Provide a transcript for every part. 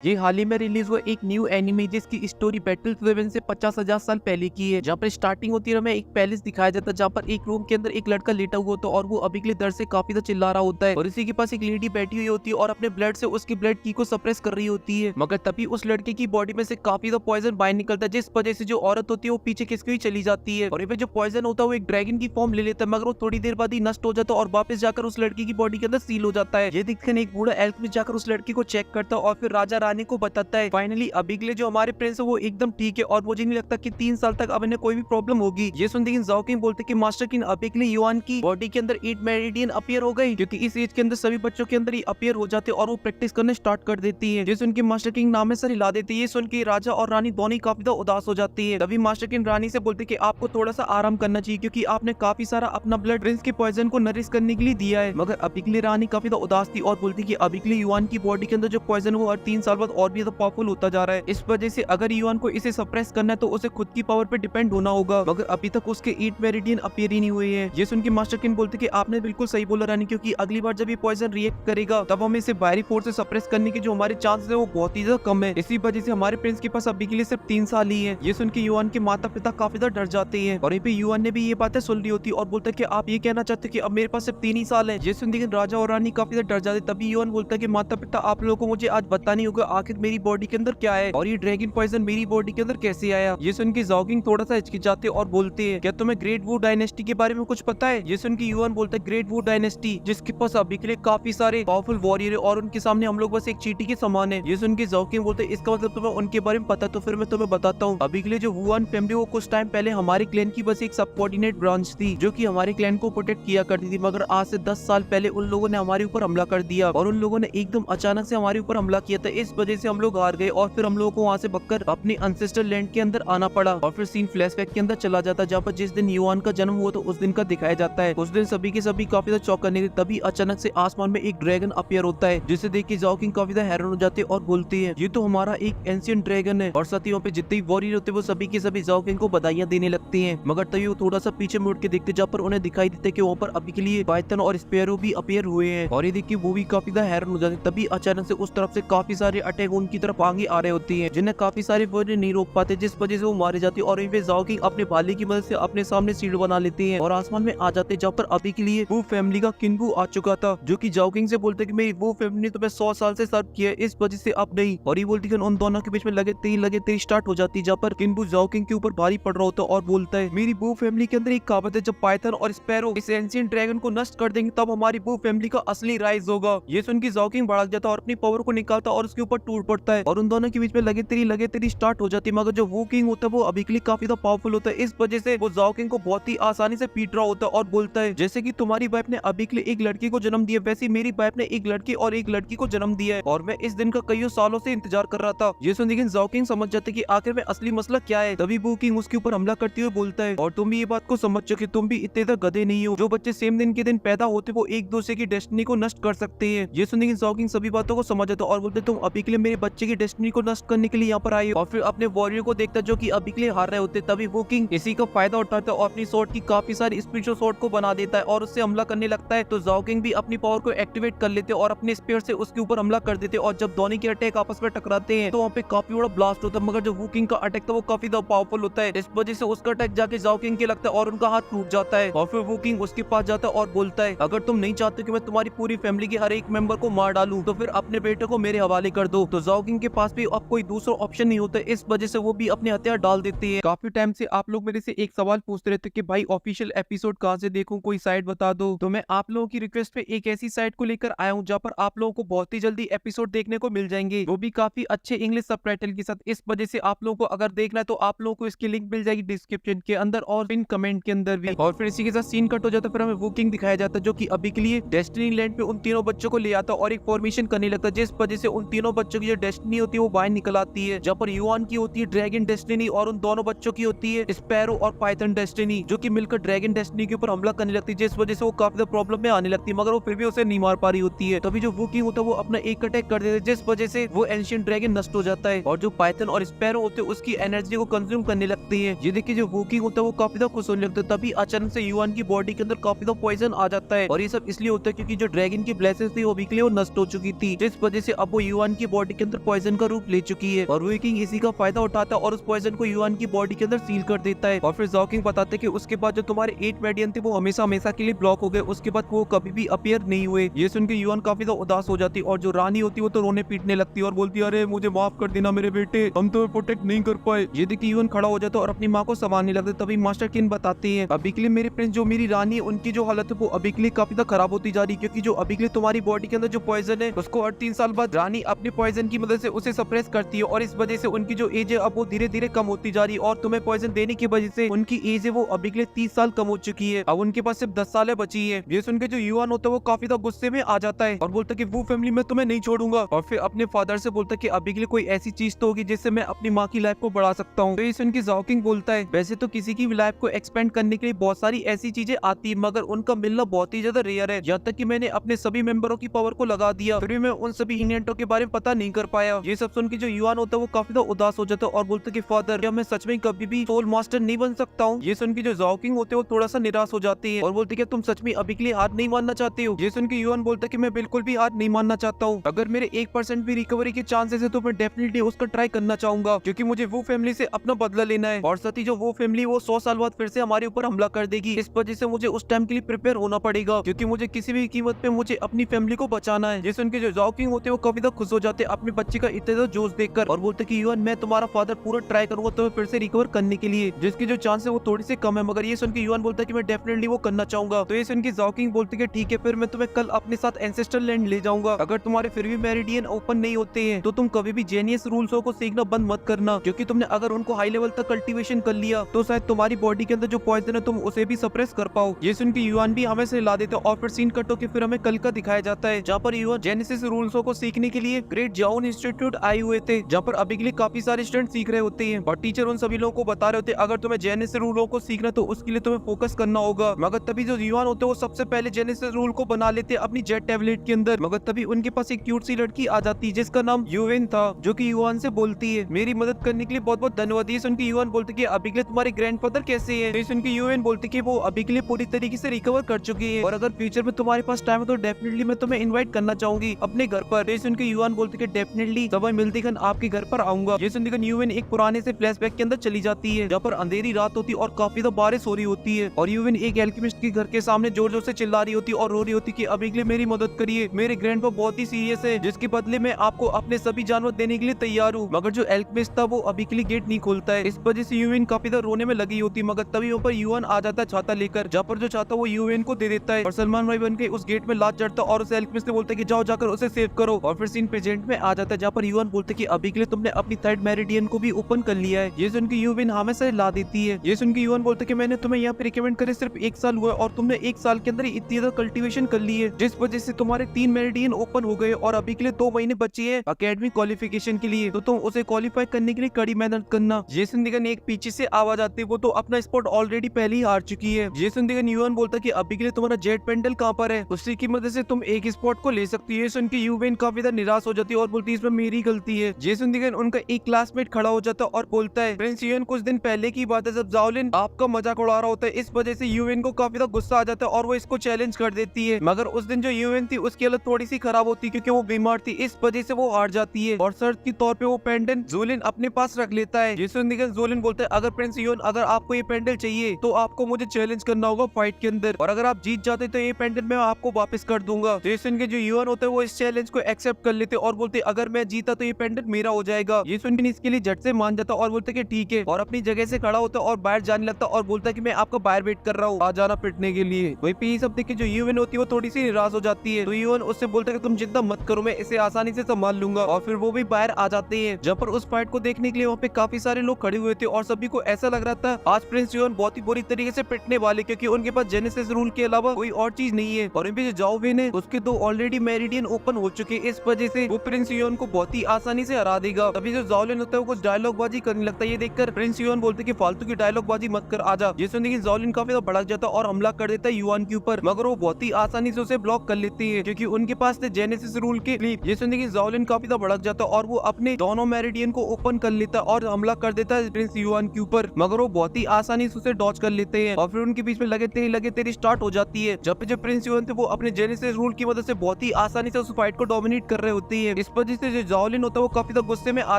ये हाल ही में रिलीज हुआ एक न्यू एनिमे जिसकी स्टोरी बैटल 7 से 50,000 साल पहले की है। जहाँ पर स्टार्टिंग होती है हमें एक पैलेस दिखाया जाता है जहाँ पर एक रूम के अंदर एक लड़का लेटा हुआ होता है और वो अभी के लिए दर्द से काफी ज्यादा चिल्ला रहा होता है और इसी के पास एक लेडी बैठी हुई होती है और अपने ब्लड से उसकी ब्लड की को सप्रेस कर रही होती है। मगर तभी उस लड़के की बॉडी में से काफी ज्यादा पॉइजन बाहर निकलता है जिस वजह से जो औरत होती है वो पीछे खिसक हुई चली जाती है और ये जो पॉइजन होता है वो एक ड्रैगन की फॉर्म ले लेता है, मगर वो थोड़ी देर बाद ही नष्ट हो जाता है और वापस जाकर उस लड़की की बॉडी के अंदर सील हो जाता है। ये देखकर एक बूढ़ा एल्केमिस्ट जाकर उस लड़की को चेक करता है और फिर राजा रानी को बताता है। फाइनली अभी के लिए जो हमारे प्रिंस है वो एकदम ठीक है और मुझे नहीं लगता कि 3 साल तक अब इन्हें कोई भी प्रॉब्लम होगी। ये सुनते ही ज़ाओ किंग बोलते कि मास्टर किंग अभी के लिए युआन की बॉडी के अंदर 8 मेरिडियन अपीयर हो गई, क्योंकि इस एज के अंदर सभी बच्चों के अंदर ही अपीयर हो जाते और वो प्रैक्टिस करने स्टार्ट कर देती है। ये सुन के मास्टर किंग नाम में सर हिला देती है। ये सुन के राजा और रानी दोनों काफी ज्यादा उदास हो जाती है। तभी मास्टर किंग रानी से बोलते कि आपको थोड़ा सा आराम करना चाहिए क्योंकि आपने काफी सारा अपना ब्लड प्रिंस के पॉइजन को नरिश करने के लिए दिया है। मगर अभी के लिए रानी काफी ज्यादा उदास थी और बोलती कि अभी के लिए युआन की बॉडी के अंदर जो पॉइजन वो हर 3 साल बाद और भी ज्यादा पावरफुल होता जा रहा है। इस वजह से अगर युआन को इसे सप्रेस करना है तो उसे खुद की पावर पे डिपेंड होना होगा, मगर अभी तक उसके 8 मेरिडियन अपीयर ही नहीं हुए हैं। ये सुन के मास्टर किंग बोलते कि आपने बिल्कुल सही बोला रानी, क्योंकि अगली बार जब ये पॉइजन रिएक्ट करेगा तब हमें इसे बाहरी फोर्स से सप्रेस करने के जो हमारे चांसेस है वो बहुत ही ज्यादा कम है। इसी वजह से हमारे प्रिंस के पास अभी के लिए सिर्फ 3 साल ही है। ये सुन के युआन के माता पिता काफी ज्यादा डर जाते हैं और ये युआन ने भी ये बातें सुन ली होती और बोलता है कि आप ये कहना चाहते कि अब मेरे पास सिर्फ 3 ही साल है। ये सुन के राजा और रानी काफी ज्यादा डर जाते। तभी युआन बोलता है कि माता पिता आप लोगों को मुझे आज बतानी होगा आखिर मेरी बॉडी के अंदर क्या है और ये ड्रैगन पॉइजन मेरी बॉडी के अंदर कैसे आया। ये सुन के ज़ाओ किंग थोड़ा सा हिचकिचाते और बोलते हैं क्या तुम्हें ग्रेट वू डायनेस्टी के बारे में कुछ पता है। ये सुन के युआन बोलता है ग्रेट वू डायनेस्टी जिसके पास अभी के लिए काफी सारे पावरफुल वॉरियर है और उनके सामने हम लोग बस एक चींटी के समान है। ये सुन के ज़ाओ किंग बोलते हैं इसका मतलब तुम्हें उनके बारे में पता, तो फिर मैं तुम्हें बताता हूँ। अभी के लिए जो वुआन फैमिली वो कुछ टाइम पहले हमारे क्लैन की बस एक सबऑर्डिनेट ब्रांच थी जो कि हमारे क्लैन को प्रोटेक्ट किया करती थी, मगर आज से 10 साल पहले उन लोगों ने हमारे ऊपर हमला कर दिया और उन लोगों ने एकदम अचानक से हमारे ऊपर हमला किया था। इस वजह से हम लोग हार गए और फिर हम लोगों को वहाँ से भागकर अपने अनसेस्टर लैंड के अंदर आना पड़ा और फिर सीन फ्लैशबैक के अंदर चला जाता है जहाँ पर जिस दिन युआन का जन्म हुआ तो उस दिन का दिखाया जाता है। उस दिन सभी के सभी काफी ज्यादा चौंक करने के तभी अचानक से आसमान में एक ड्रैगन अपीयर होता है जिसे देख के ज़ाओ किंग काफी ज्यादा हैरान हो जाते हैं और बोलते हैं ये तो हमारा एक एंशिएंट ड्रैगन है। और साथ ही वहाँ पे जितने वॉरियर होते हैं वो सभी के सभी ज़ाओ किंग को बधाइयां देने लगते हैं। मगर तभी वो थोड़ा सा पीछे मुड़ के देखते जहाँ पर उन्हें दिखाई देता है कि वहाँ पर अभी के लिए पाइथन और स्पैरो भी अपीयर हुए हैं और ये देख के वो भी काफी ज्यादा हैरान हो जाते हैं। तभी अचानक से उस तरफ से काफी सारे अटैक उनकी तरफ आगे आ रहे होते हैं जिन्हें काफी सारे वॉरियर नहीं रोक पाते, जिस वजह से वो मारे जाते हैं और वहीं पे ज़ाओ किंग अपने भाले की मदद से अपने सामने शील्ड बना लेते हैं और आसमान में आ जाते हैं जहाँ पर अभी के लिए वो फैमिली का किन्बू आ चुका था जो कि ज़ाओ किंग से बोलते कि मेरी वो फैमिली ने तुम्हें 100 साल से सर्व किया है, इस वजह से अब नहीं। और ये बोलती कि उन दोनों के बीच में लगे तेरी स्टार्ट हो जाती है जहाँ पर किन्बू ज़ाओ किंग के ऊपर भारी पड़ रहा होता है और बोलता है मेरी वो फैमिली के अंदर एक कहावत है जब पाइथन और स्पैरो इस एंशिएंट ड्रैगन को नष्ट कर देंगे तब हमारी वो फैमिली का असली राइज होगा। ये सुन के ज़ाओ किंग भड़क जाता है और अपनी पावर को निकालता और उसके ऊपर टूट पड़ता है और उन दोनों के बीच में लगे तेरी स्टार्ट हो जाती है। मगर जो वो किंग होता है वो अभी के लिए काफी ज्यादा पावरफुल होता है, इस वजह से वो ज़ाओ किंग को बहुत ही आसानी से पीट रहा होता है और बोलता है जैसे कि तुम्हारी वाइफ ने अभी के लिए एक लड़की को जन्म दिया वैसे मेरी वाइफ ने एक लड़की और एक लड़की को जन्म दिया है और मैं इस दिन का कई सालों से इंतजार कर रहा था। ये सुन लेकिन ज़ाओ किंग समझ जाते कि आखिर में असली मसला क्या है। तभी वो किंग उसके ऊपर हमला करते हुए बोलता है और तुम भी ये बात को समझ चुके, तुम भी इतने तक गधे नहीं हो। जो बच्चे सेम दिन के दिन पैदा होते वो एक दूसरे की डेस्टिनी को नष्ट कर सकते हैं। ये सुन लेकिन ज़ाओ किंग सभी बातों को समझ जाता और बोलते तुम अभी के लिए मेरे बच्चे की डेस्टिनी को नष्ट करने के लिए यहाँ पर आए और फिर अपने वॉरियर को देखता जो कि अभी के लिए हार रहे होते। तभी वो किंग इसी का फायदा उठाता है और अपनी स्वॉर्ड की काफी सारी स्पिरिचुअल स्वॉर्ड को बना देता है और उससे हमला करने लगता है। तो ज़ाओ किंग भी अपनी पावर को एक्टिवेट कर लेते और अपने स्पीयर से उसके ऊपर हमला कर देते और जब दोनों के अटैक आपस में टकराते हैं तो वहाँ पे काफी बड़ा ब्लास्ट होता है। मगर जो वो किंग का अटैक था वो काफी ज्यादा पावरफुल होता है, इस वजह से उसका अटैक जाके ज़ाओ किंग के लगता है और उनका हाथ टूट जाता है और फिर वो किंग उसके पास जाता है और बोलता है अगर तुम नहीं चाहते कि मैं तुम्हारी पूरी फैमिली के हर एक मेंबर को मार डालूं तो फिर अपने बेटे को मेरे हवाले कर दो। तो ज़ाओ किंग के पास भी अब कोई दूसरा ऑप्शन नहीं होता, इस वजह से वो भी अपने हथियार डाल देते हैं। काफी टाइम से आप लोग मेरे से एक सवाल पूछते रहते कि भाई ऑफिशियल एपिसोड कहाँ से देखूं, कोई साइट बता दो। तो मैं आप लोगों की रिक्वेस्ट पे एक ऐसी साइट को लेकर आया हूँ जहाँ पर आप लोगों को बहुत ही जल्दी एपिसोड देखने को मिल जाएंगे, वो भी काफी अच्छे इंग्लिश सबटाइटल के साथ। इस वजह से आप लोगों को अगर देखना है तो आप लोगों को इसकी लिंक मिल जाएगी डिस्क्रिप्शन के अंदर और पिन कमेंट के अंदर भी। और फिर इसी के साथ सीन कट हो जाता है, फिर हमें वो किंग दिखाया जाता है जो कि अभी के लिए डेस्टिनी लैंड पे उन तीनों बच्चों को ले आता है और एक फॉर्मेशन करने लगता है जिस वजह से उन तीनों बच्चों की जो डेस्टिनी होती है वो बाहर निकल आती है, जहाँ पर युआन की होती है ड्रैगन डेस्टिनी और उन दोनों बच्चों की होती है स्पैरो और पाइथन डेस्टिनी जो कि मिलकर ड्रैगन डेस्टिनी के ऊपर हमला करने लगती है, जिस वजह से वो काफी प्रॉब्लम में आने लगती है मगर वो फिर भी उसे नहीं मार पा रही होती है। तभी जो वो किंग होता है वो अपना एक अटैक कर देता है जिस वजह से वो एंशिएंट ड्रैगन नष्ट हो जाता है और जो पाइथन और स्पैरो होते हैं उसकी एनर्जी को कंज्यूम करने लगती है। ये देखिए जो वो किंग होता है वो काफी ज्यादा खुश होने लगता है। तभी अचानक से युआन की बॉडी के अंदर काफी ज्यादा पॉइजन आ जाता है और ये सब इसलिए होता है क्योंकि जो ड्रैगन की ब्लेसेस थी वो भी के लिए वो नष्ट हो चुकी थी, जिस वजह से अब वो युआन की बॉडी के अंदर पॉइजन का रूप ले चुकी है और वुई किंग इसी का फायदा उठाता है और उस पॉइजन को युआन की बॉडी के अंदर सील कर देता है। और फिर ज़ाओ किंग बताते हैं कि उसके बाद जो तुम्हारे 8 मेडियन थे वो हमेशा हमेशा के लिए ब्लॉक हो गए, उसके बाद वो कभी भी अपीयर नहीं हुए। ये सुन के युआन काफी ज्यादा उदास हो जाती और जो रानी होती वो तो रोने पीटने लगती और बोलती अरे मुझे माफ कर देना मेरे बेटे, हम तो प्रोटेक्ट नहीं कर पाए। ये देखिए युआन खड़ा हो जाता और अपनी माँ को संभालने लगता। तभी मास्टर किन बताते हैं अभी के लिए मेरे प्रिंस जो मेरी रानी है उनकी जो हालत है वो अभी के लिए काफी ज्यादा खराब होती जा रही है, क्योंकि जो अभी के लिए तुम्हारी बॉडी के अंदर जो पॉइजन है उसको हर 3 साल बाद रानी अपने पॉइजन की मदद से उसे सप्रेस करती है और इस वजह से उनकी जो एज है अब वो धीरे धीरे कम होती जा रही है और तुम्हें पॉइजन देने की वजह से उनकी एज है वो अभी के लिए 30 साल कम हो चुकी है। अब उनके पास सिर्फ 10 साल बची है। ये सुन के जो युआन होता है वो काफी ज्यादा गुस्से में आ जाता है और बोलता है कि वो फैमिली मैं तुम्हें नहीं छोड़ूंगा और फिर अपने फादर से बोलता है कि अभी के लिए कोई ऐसी चीज तो होगी जिससे मैं अपनी माँ की लाइफ को बढ़ा सकता हूँ। तो ये सुन के ज़ाओ किंग बोलता है वैसे तो किसी की भी लाइफ को एक्सपेंड करने के लिए बहुत सारी ऐसी चीजें आती है मगर उनका मिलना बहुत ही ज्यादा रेयर है। यहाँ तक कि मैंने अपने सभी मेंबरों की पावर को लगा दिया फिर भी मैं उन सभी इंग्रेडिएंटों के बारे में पता नहीं कर पाया। ये सब सुन के जो युआन होता है वो काफी ज्यादा उदास हो जाता है और बोलता है कि फादर क्या मैं सच में कभी भी सोल मास्टर नहीं बन सकता हूँ। ये सुन के जो ज़ाओ किंग होते हैं वो थोड़ा सा निराश हो जाते हैं और बोलते कि तुम सच में अभी के लिए हार नहीं मानना चाहते हो। ये सुन के युआन बोलता है कि मैं बिल्कुल भी हार नहीं मानना चाहता हूँ, अगर मेरे 1% भी रिकवरी के चांसेस है तो मैं डेफिनेटली उसका ट्राई करना चाहूंगा क्योंकि मुझे वो फैमिली से अपना बदला लेना है और साथ ही जो वो फैमिली वो 100 साल बाद फिर से हमारे ऊपर हमला कर देगी। इस वजह से मुझे उस टाइम के लिए प्रिपेयर होना पड़ेगा क्योंकि मुझे किसी भी कीमत पे मुझे अपनी फैमिली को बचाना है। जिस उनके जो ज़ाओ किंग होते हैं वो काफी खुश हो जाते हैं अपने बच्चे का इतना जोश देखकर और बोलते कि युआन मैं तुम्हारा फादर पूरा ट्राई करूंगा तुम्हें फिर से रिकवर करने के लिए, जिसकी जो चांस है वो थोड़ी सी कम है मगर ये सुन के युआन बोलता है कि मैं डेफिनेटली वो करना चाहूंगा। तो ये सुन के ज़ाओ किंग बोलते कि ठीक है फिर मैं तुम्हें कल अपने साथ एंसेस्टर लैंड ले जाऊंगा, अगर तुम्हारे फिर भी मेरिडियन ओपन नहीं होते हैं तो तुम कभी भी जेनियस रूल्स को सीखना बंद मत करना क्योंकि तुमने अगर उनको हाई लेवल तक कल्टीवेशन कर लिया तो शायद तुम्हारी बॉडी के अंदर जो पॉइजन है तुम उसे भी सप्रेस कर पाओ। ये सुन के युआन भी हमें से ला देते और फिर सीन कट होकर फिर हमें कल का दिखाया जाता है जहाँ पर युआन जेनेसिस रूल्स को सीखने के लिए ग्रेट जाओन इंस्टीट्यूट आए हुए थे जहाँ पर अभी के लिए काफी सारे स्टूडेंट सीख रहे होते हैं और टीचर उन सभी लोगों को बता रहे होते हैं अगर तुम्हें जेनेसिस रूलों को सीखना तो उसके लिए तुम्हें फोकस करना होगा। मगर तभी जो युआन होते हैं वो सबसे पहले जेनेसिस रूल को बना लेते हैं अपनी जेट टैबलेट के अंदर, मगर तभी उनके पास एक क्यूट सी लड़की आ जाती है जिसका नाम युवेन था जो कि युआन से बोलती है मेरी मदद करने के लिए बहुत बहुत धन्यवाद। ये सुन के युआन बोलते कि अभी के लिए तुम्हारे ग्रैंडफादर कैसे हैं? ये सुन के युवेन बोलते कि वो अभी के लिए पूरी तरीके से रिकवर कर चुकी है और अगर फ्यूचर में तुम्हारे पास टाइम है तो डेफिनेटली मैं तुम्हें इनवाइट करना चाहूंगी अपने घर पर। ये सुन के युआन बोलते कि डेफिनेटली समय मिलते ही आपके घर पर आऊंगा। ये सुन के युवेन एक पुराने से फ्लैशबैक के अंदर चली जाती है जहाँ पर अंधेरी रात होती है और काफी तो बारिश हो रही होती है और युवेन एक एल्केमिस्ट के घर के सामने जोर जोर से चिल्ला रही होती और रो रही होती कि अभी के लिए मेरी मदद करिए, मेरे ग्रैंडपा बहुत ही सीरियस है जिसके बदले में आपको अपने सभी जानवर देने के लिए तैयार हूँ। मगर जो एल्केमिस्ट था वो अभी के लिए गेट नहीं खोलता है, इस वजह से युवेन काफी ज्यादा रोने में लगी होती मगर तभी वहाँ पर युआन आ जाता है छाता लेकर, जहाँ पर जो छाता वो युवेन को दे देता है और सलमान भाई बन के उस गेट में लात चढ़ता और उस एल्केमिस्ट से बोलता है कि जाओ जाकर उसे सेव करो। और फिर सीन प्रेजेंट में आ जाता है जहाँ पर युआन बोलते कि अभी के लिए तुमने अपनी थर्ड मेरिडियन को भी ओपन कर लिया है। ये सुन के युवेन हमेशा ला देती है। ये सुन के युआन बोलते कि मैंने तुम्हें यहाँ पे रिकमेंड करे सिर्फ 1 साल हुआ और तुमने 1 साल के अंदर इतनी ज्यादा कल्टीवेशन कर ली है जिस वजह से तुम्हारे 3 मेरिडियन ओपन हो गए और अभी के लिए 2 महीने बचे हैं एकेडमिक क्वालिफिकेशन के लिए, तो तुम उसे क्वालिफाई करने के लिए कड़ी मेहनत करना। जेसन दिगन एक पीछे से आवाज आती है वो तो अपना स्पॉट ऑलरेडी पहले ही हार चुकी है। जेसन दिगन युआन बोलता कि अभी के लिए तुम्हारा जेट पेंडल कहाँ पर है, उसी की मदद से तुम एक स्पॉट को ले सकती है। सुन के युवेन काफी ज्यादा निराश हो जाती है और बोलती है इसमें मेरी गलती है। जेसन दिगन उनका एक क्लासमेट खड़ा हो जाता है और बोलता है प्रिंस युवेन कुछ दिन पहले की बात है जब जाओलिन आपका मजाक उड़ा रहा होता है, इस वजह से युवेन को काफी ज्यादा गुस्सा आ जाता है और वो इसको चैलेंज कर देती है। मगर उस दिन जो युवेन थी उसकी हालत थोड़ी सी खराब होती है क्योंकि वो बीमार थी, इस वजह से वो हार जाती है और शर्त के तौर पे वो पेंडेंट जोलिन अपने पास रख लेता है। जेसन दिगन जोलिन बोलता है अगर प्रिंस युवेन अगर आपको ये पेंडल चाहिए तो आपको मुझे चैलेंज करना होगा फाइट के अंदर और अगर आप जीत जाते तो ये पेंडल मैं आपको वापस कर दूंगा। जेसन के जो युवेन होता है वो इस चैलेंज को एक्सेप्ट कर लेते और बोलते अगर मैं जीता तो ये पेंडल मेरा हो जाएगा। ये सुन के इसके लिए झट से मान जाता और बोलते कि ठीक है और अपनी जगह से खड़ा होता और बाहर जाने लगता और बोलता कि मैं आपका बाहर वेट कर रहा हूँ आ जाना पिटने के लिए। वहीं पे ये सब देख के जो युवेन होती है वो थोड़ी सी निराश हो जाती है तो युवेन उससे बोलता है कि तुम चिंता मत करो मैं इसे आसानी से संभाल लूंगा और फिर वो भी बाहर आ जाते हैं जहाँ पर उस फाइट को देखने के लिए वहाँ पे काफी सारे लोग खड़े हुए थे और सभी को ऐसा लग रहा था आज प्रिंस युवेन बहुत ही बुरी तरीके से पिटने वाले क्योंकि उनके पास जेनेसिस रूल के अलावा कोई और चीज नहीं है और जो जाओ वेन है उसके 2 ऑलरेडी मेरिडियन ओपन हो चुके, इस वजह से वो प्रिंस युवेन को बहुत ही आसानी से हरा देगा। तभी जो जाओलिन होता है वो कुछ डायलॉग बाजी करने लगता है, ये देखकर प्रिंस युवेन बोलते कि फालतू की डायलॉग बाजी मत कर आजा। ये सुनने की जाओलिन काफी ज्यादा भड़क जाता और हमला कर देता है युवान के ऊपर मगर वो बहुत ही आसानी से उसे ब्लॉक कर लेती है क्योंकि उनके पास थे जेनेसिस रूल के लिए। ये सुनने की जाओलिन काफी ज्यादा भड़क जाता और वो अपने दोनों मेरिडियन को ओपन कर लेता और हमला कर देता है प्रिंस युवान के ऊपर मगर वो बहुत ही आसानी से उसे डॉच कर लेते हैं और फिर उनके बीच में लगे तेरी स्टार्ट हो जाती है। जब जो प्रिंस युवान थे वो अपने जेनेसिस रूल की मदद से बहुत ही आसानी से उस फाइट को डोमिनेट कर रहे होते हैं। इस वजह से जो जाओलिन होता है वो काफी ज्यादा गुस्से में आ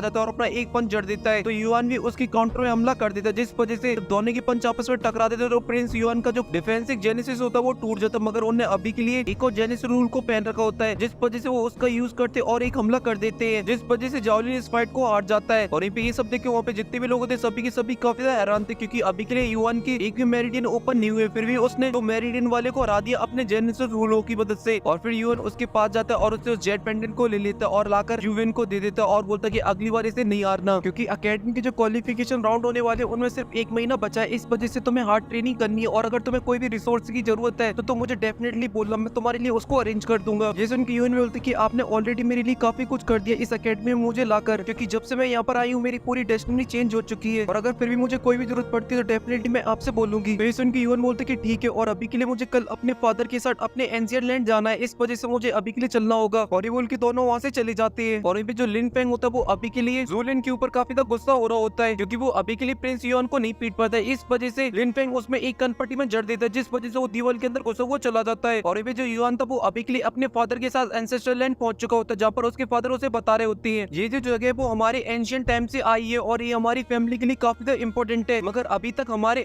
जाता है और अपना एक पंच जड़ देता है। तो युआन भी उसकी काउंटर में हमला कर देता है, जिस वजह से दोनों की पंच आपस में टकरा देते हैं। तो प्रिंस युआन का जो डिफेंसिव जेनेसिस होता है वो टूट जाता है, मगर उन्हें अभी के लिए एक और जेनेसिस रूल को पहन रखा होता है, जिस वजह से वो उसका यूज करते और एक हमला कर देते हैं, जिस वजह से जाओलिन इस फाइट को हार जाता है। और ये सब देख के वहाँ पे जितने भी लोग थे सभी के सभी काफी ज्यादा हैरान थे, क्योंकि अभी के लिए युआन की एक भी मेरिडियन ओपन नहीं हुए, फिर भी उसने तो मेरिडियन वाले को हरा दिया अपने जेनेसिस रूलों की मदद से। और फिर युआन उसके पास जाता है और उससे उस जेट पेंडेंट को ले लेता है और लाकर युवेन को दे देता है और बोलता है कि अगली बार इसे नहीं हारना, क्योंकि अकेडमी के जो क्वालिफिकेशन राउंड होने वाले उनमें सिर्फ 1 महीना बचा है। इस वजह से तुम्हें हार्ड ट्रेनिंग करनी है और अगर तुम्हें कोई भी रिसोर्स की जरूरत है तो तुम मुझे डेफिनेटली बोलना, मैं तुम्हारे लिए उसको अरेंज कर दूंगा। जैसे उनकी युवेन बोलती कि आपने ऑलरेडी मेरे लिए काफी कुछ कर दिया इस अकेडमी में मुझे लाकर, क्योंकि जब से मैं यहाँ पर आई हूँ मेरी पूरी डेस्टिनी चेंज हो चुकी है और अगर फिर भी मुझे कोई भी जरूरत पड़ती है तो डेफिनेटली मैं आपसे बोलूंगी। तो उनकी युवेन बोलते कि ठीक है, और अभी के लिए मुझे कल अपने फादर के साथ अपने एंशिएंट लैंड जाना है, इस वजह से मुझे अभी के लिए चलना होगा। और ये बोल के दोनों वहाँ से चले जाते हैं। और जो लिन फेंग होता है वो अभी के लिए ज़ोलिन के ऊपर काफी ज्यादा गुस्सा हो रहा होता है, क्योंकि वो अभी के लिए प्रिंस युआन को नहीं पीट पाता है। इस वजह से लिन फेंग उसमें एक कनपट्टी में जड़ देता है, जिस वजह से वो दीवार के अंदर घुसा हुआ चला जाता है। और ये जो युआन था वो अभी के लिए अपने फादर के साथ एंसेस्टर लैंड पहुंच चुका होता है, जहाँ पर उसके फादर उसे बता रहे होते हैं ये जो जगह वो हमारे एंशिएंट टाइम से आई है और ये हमारी फैमिली के लिए काफी ज्यादा इंपॉर्टेंट है, मगर अभी तक हमारे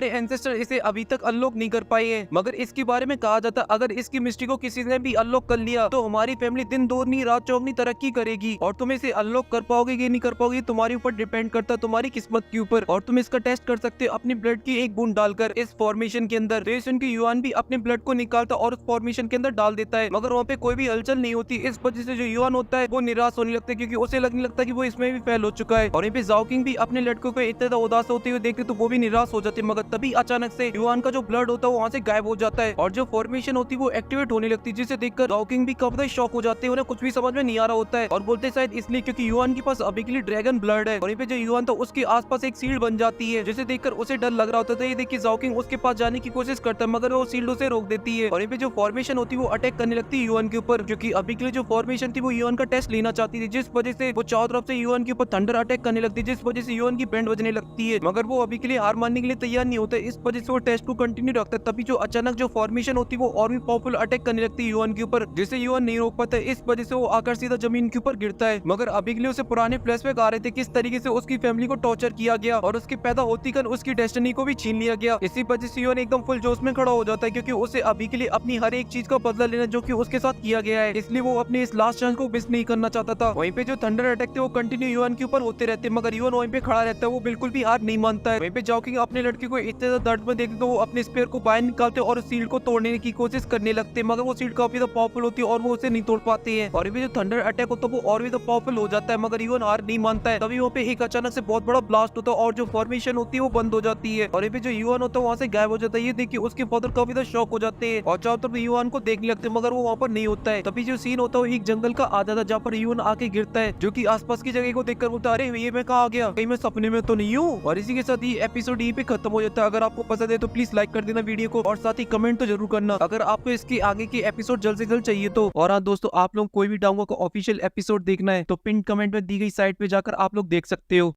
एंसेस्टर इसे अभी तक अनलॉक नहीं कर पाए हैं। मगर इसके बारे में कहा जाता है अगर इसकी मिस्ट्री को किसी ने भी अनलॉक कर लिया तो हमारी फैमिली दिन दोगुनी रात चौगुनी तरक्की करेगी, और तुम इसे अनलॉक कर पाओगे कि नहीं कर पाओगे तुम्हारे ऊपर डिपेंड करता है, तुम्हारी किस्मत के ऊपर। और तुम इसका टेस्ट कर सकते हो अपनी ब्लड की एक बूंद डालकर इस फॉर्मेशन के अंदर। रेशन की युआन भी अपने ब्लड को निकालता और उस फॉर्मेशन के अंदर डाल देता है, मगर वहाँ पे कोई भी हलचल नहीं होती। इस वजह से जो युआन होता है वो निराश होने लगता है, क्योंकि उसे लगने लगता है कि वो इसमें भी फेल हो चुका है। और यहाँ पे जाओकिंग भी अपने लड़कों को इतना ज्यादा उदास होते हुए देखते तो वो भी निराश हो जाते, मगर तभी अचानक से युआन का जो ब्लड होता है वहाँ से गायब हो जाता है और जो फॉर्मेशन होती है वो एक्टिवेट होने लगती है, जिसे देखकर जाओकिंग भी काफी शॉक हो जाते हैं, उन्हें कुछ भी समझ में नहीं आ रहा होता है और बोलते शायद इसलिए क्योंकि युआन के पास अभी के लिए ड्रैगन ब्लड है। और यहाँ पे जो युआन था उसके आसपास एक शील्ड बन जाती है, जिसे देखकर उसे डर लग रहा होता है। ये देखिए जाओकिंग उसके पास जाने की कोशिश करता है, मगर वो शील्ड उसे रोक देती है। और यहाँ पे जो फॉर्मेशन होती है वो अटैक करने लगती है युआन के ऊपर, क्योंकि अभी के लिए जो फॉर्मेशन थी वो युआन का टेस्ट लेना चाहती थी, जिस वजह से वो चारों तरफ से युआन के ऊपर थंडर अटैक करने लगती है, जिस वजह से युआन की बैंड बजने लगती है, मगर वो अभी के लिए हार मानने के लिए तैयार नहीं होता है। इस वजह से वो टेस्ट को कंटिन्यू रखता है। तभी जो अचानक जो फॉर्मेशन होती है वो और भी पावरफुल अटैक करने लगती है युआन के ऊपर, जिसे युआन नहीं रोक पाता है। इस वजह से वो आकर सीधा जमीन के ऊपर गिरता है, मगर अभी के लिए उसे पुराने फ्लैशबैक आ रहे थे किस तरीके से उसकी फैमिली को टॉर्चर किया गया और उसके पैदा होती कर उसकी डेस्टिनी को भी छीन लिया गया। इसी वजह से युआन एकदम फुल जोश में खड़ा हो जाता है, क्योंकि उसे अभी के लिए अपनी हर एक चीज का बदला लेना जो कि उसके साथ किया गया है, इसलिए वो अपने इस लास्ट चांस को मिस नहीं करना चाहता था। वहीं पे जो थंडर अटैक थे वो कंटिन्यू युआन के ऊपर होते रहते, मगर युआन वहीं पे खड़ा रहता है, वो बिल्कुल भी हार नहीं मानता है। वहीं पे जाओकिंग अपने लड़के को इतने ज्यादा दर्द में देखते तो वो अपने स्पेयर को बाहर निकालते और सील्ड को तोड़ने की कोशिश करने लगते, मगर वो सील्ड काफी ज्यादा पावरफुल होती है और वो उसे नहीं तोड़ पाते हैं। और जो थंडर अटैक होता है वो और भी पावरफुल हो जाता है, मगर युआन हार नहीं मानता है। तभी वहाँ पे एक अचानक से बहुत बड़ा ब्लास्ट होता है और जो फॉर्मेशन होती है वो बंद हो जाती है और जो युआन होता है वहाँ से गायब हो जाता है। ये देखिए उसके फादर काफी ज्यादा शॉक हो जाते हैं और चारों तरफ युआन को देखने लगते हैं, मगर वो वहाँ पर नहीं होता है। तभी जो सीन होता है वो एक जंगल का आ जाता है, जहाँ पर युआन आके गिरता है, जो कि आसपास की जगह को देखकर बोलता है अरे ये मैं कहाँ आ गया, कहीं मैं सपने में तो नहीं हूँ। और इसी के साथ ये एपिसोड यहीं पे खत्म हो जाता है। अगर आपको पसंद है तो प्लीज लाइक कर देना वीडियो को और साथ ही कमेंट तो जरूर करना अगर आपको इसके आगे के एपिसोड जल्द से जल्द चाहिए तो। और हाँ दोस्तों, आप लोग कोई भी डांगो का ऑफिशियल एपिसोड देखना है तो पिन कमेंट में दी गई साइट पे जाकर आप लोग देख सकते हो।